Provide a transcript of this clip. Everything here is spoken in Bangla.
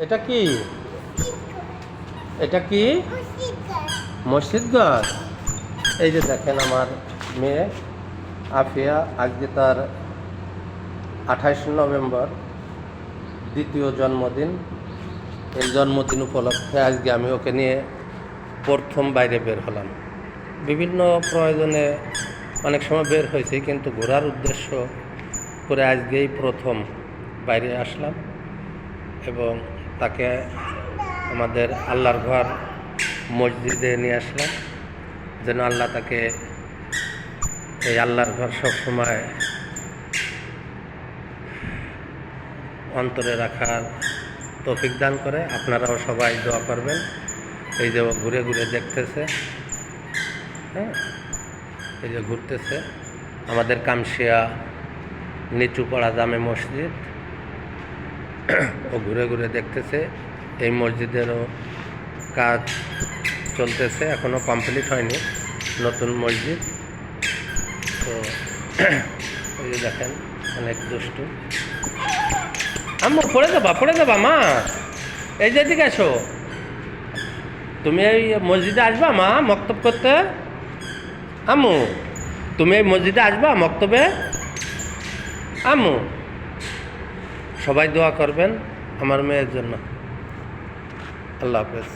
এটা কি? এটা কি মসজিদ ঘর? এই যে দেখেন আমার মেয়ে আফিয়া, আজকে তার 28 নভেম্বর দ্বিতীয় জন্মদিন। এই জন্মদিন উপলক্ষে আজকে আমি ওকে নিয়ে প্রথম বাইরে বের হলাম। বিভিন্ন প্রয়োজনে অনেক সময় বের হয়েছি, কিন্তু ঘোরার উদ্দেশ্য করে আজকেই প্রথম বাইরে আসলাম এবং তাকে আমাদের আল্লাহর ঘর মসজিদে নিয়ে আসলাম, যেন আল্লাহ তাকে এই আল্লাহর ঘর সবসময় অন্তরে রাখার তৌফিক দান করে। আপনারাও সবাই দোয়া করবেন। এই যে ঘুরে ঘুরে দেখতেছে, হ্যাঁ, এই যে ঘুরতেছে আমাদের কামশিয়া নিচুপাড়া জামে মসজিদ। ও ঘুরে ঘুরে দেখতেছে। এই মসজিদেরও কাজ চলতেছে, এখনও কমপ্লিট হয়নি, নতুন মসজিদ। তো এই যে দেখেন অনেক দুষ্টু। আম্মু পড়ে যাবা মা, এই যে এদিকে আসো। তুমি এই মসজিদে আসবা মা মক্তব করতে? আম্মু তুমি এই মসজিদে আসবা মক্তবে? আম্মু, সবাই দোয়া করবেন আমার মেয়ের জন্য। আল্লাহ হাফেজ।